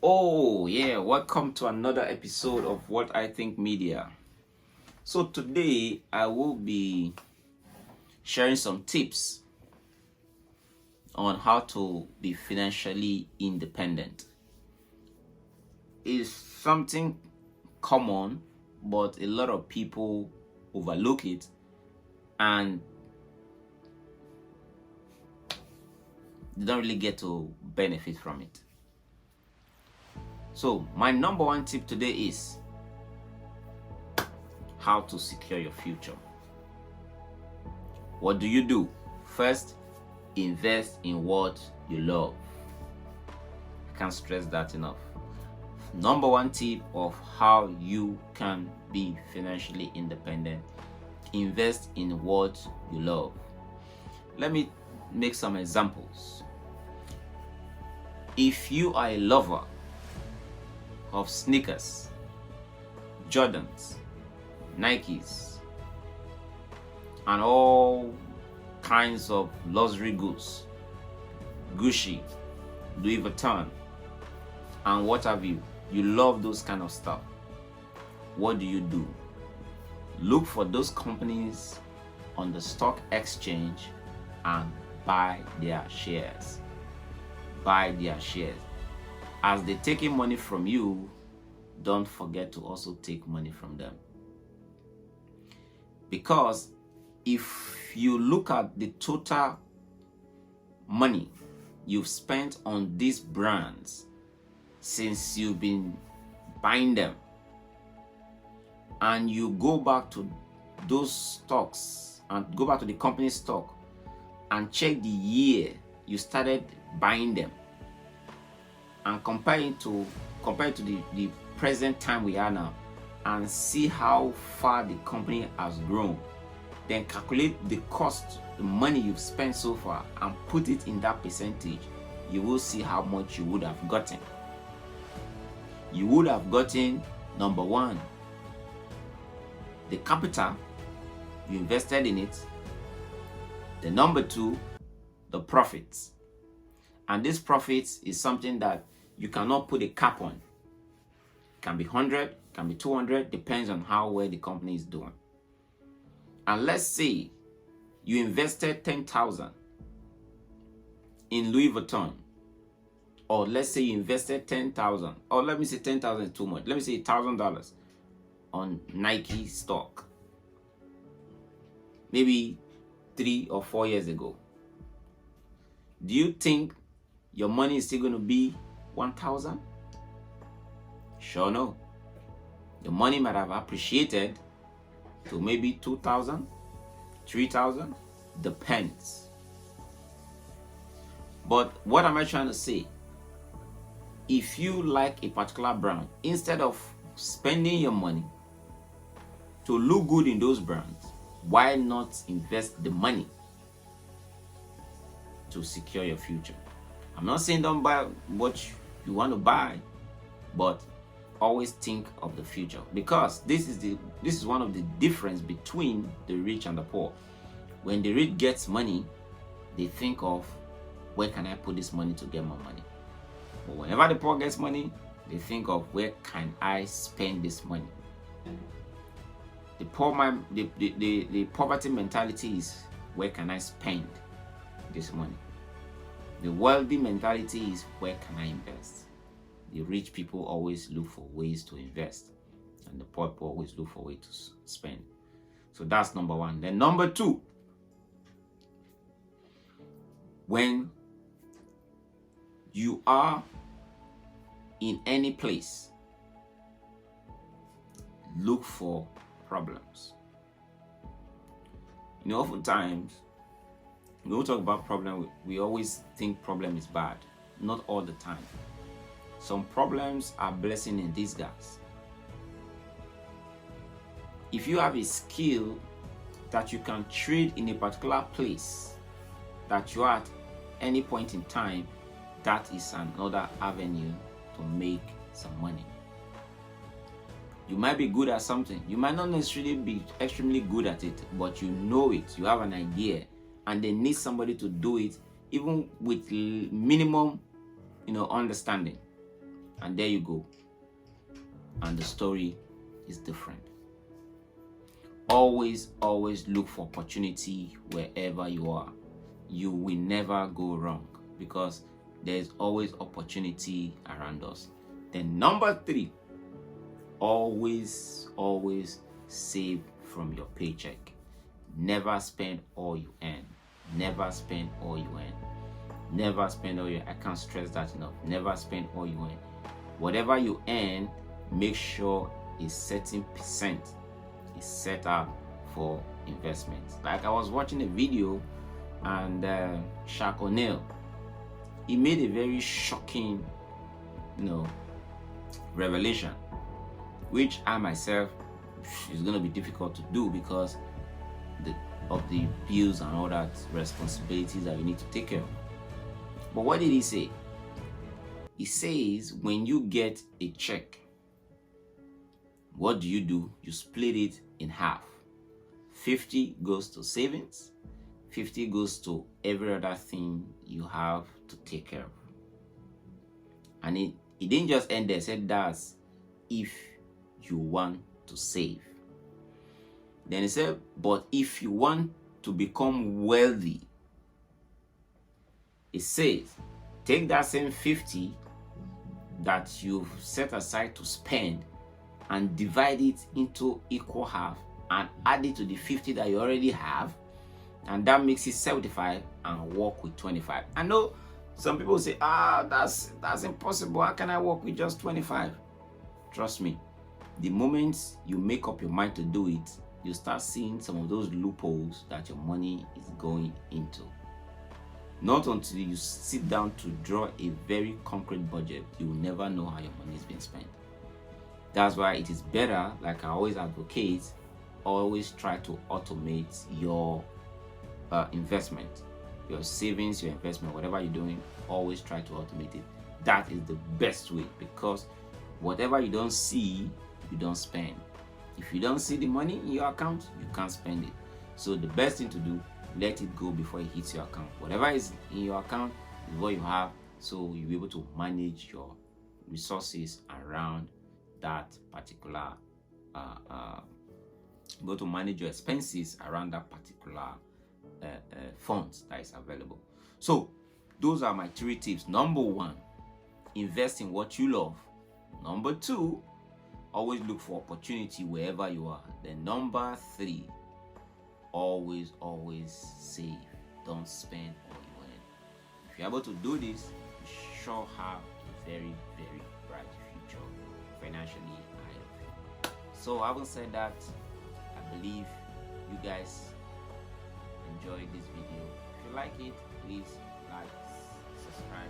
Oh, yeah, welcome to another episode of What I Think Media. So, today I will be sharing some tips on how to be financially independent. It's something common, but a lot of people overlook it and they don't really get to benefit from it. So, my number one tip today is how to secure your future. What do? First, invest in what you love. I can't stress that enough. Number one tip of how you can be financially independent: invest in what you love. Let me make some examples. If you are a lover of sneakers, Jordans, Nikes, and all kinds of luxury goods, Gucci, Louis Vuitton, and what have you, you love those kind of stuff, what do? Look for those companies on the stock exchange and buy their shares. As they're taking money from you, don't forget to also take money from them. Because if you look at the total money you've spent on these brands since you've been buying them, and you go back to those stocks and go back to the company stock and check the year you started buying them, and compare it to the present time we are now, and see how far the company has grown, then calculate the cost, the money you've spent so far, and put it in that percentage. You will see how much you would have gotten. You would have gotten, number one, the capital you invested in it. The number two, the profits. And this profits is something that you cannot put a cap on. It can be 100, can be 200, depends on how well the company is doing. And let's say you invested 10,000 in Louis Vuitton, or let's say you invested 10,000, or let me say 10,000 is too much. Let me say $1,000 on Nike stock, maybe 3 or 4 years ago. Do you think your money is still going to be 1,000? Sure no. The money might have appreciated to maybe 2,000, 3,000, depends. But what am I trying to say? If you like a particular brand, instead of spending your money to look good in those brands, why not invest the money to secure your future? I'm not saying don't buy what you want to buy, but always think of the future, because this is one of the difference between the rich and the poor. When the rich gets money, they think of, where can I put this money to get more money? But whenever the poor gets money, they think of, where can I spend this money? The poverty mentality is, where can I spend this money? The wealthy mentality is, where can I invest? The rich people always look for ways to invest, and the poor people always look for ways to spend. So that's number one. Then number two, when you are in any place, look for problems. Oftentimes, when we talk about problem, we always think problem is bad. Not all the time. Some problems are blessing in disguise. If you have a skill that you can trade in a particular place that you are at any point in time, that is another avenue to make some money. You might be good at something. You might not necessarily be extremely good at it, but you know it. You have an idea, and they need somebody to do it, even with minimum, understanding. And there you go. And the story is different. Always look for opportunity wherever you are. You will never go wrong because there's always opportunity around us. Then number 3, always save from your paycheck. Never spend all you earn. Never spend all you earn. Never spend all you earn. I can't stress that enough. Never spend all you earn. Whatever you earn, make sure a certain percent is set up for investments. Like I was watching a video, and Shaq O'Neal, he made a very shocking, revelation, which I myself is going to be difficult to do because of the bills and all that responsibilities that you need to take care of. But what did he say? He says when you get a check, what do? You split it in half. 50 goes to savings, 50 goes to every other thing you have to take care of. And it didn't just end there. It said that's if you want to save. Then he said, but if you want to become wealthy, it says, take that same 50 that you've set aside to spend and divide it into equal half and add it to the 50 that you already have, and that makes it 75, and work with 25. I know some people say, that's impossible. How can I work with just 25? Trust me, the moment you make up your mind to do it, you start seeing some of those loopholes that your money is going into. Not until you sit down to draw a very concrete budget, you will never know how your money is being spent. That's why it is better, like I always advocate, always try to automate your investment, your savings, your investment, whatever you're doing, always try to automate it. That is the best way, because whatever you don't see, you don't spend. If you don't see the money in your account, you can't spend it. So the best thing to do, let it go before it hits your account. Whatever is in your account is what you have, so you'll be able to manage your resources around that particular go to manage your expenses around that particular funds that is available. So those are my 3 tips. Number 1, invest in what you love. Number 2, always look for opportunity wherever you are. Then number 3, always save. Don't spend all you earn. If you're able to do this, you sure have a very bright future financially ahead of you. So having said that, I believe you guys enjoyed this video. If you like it, please like, subscribe,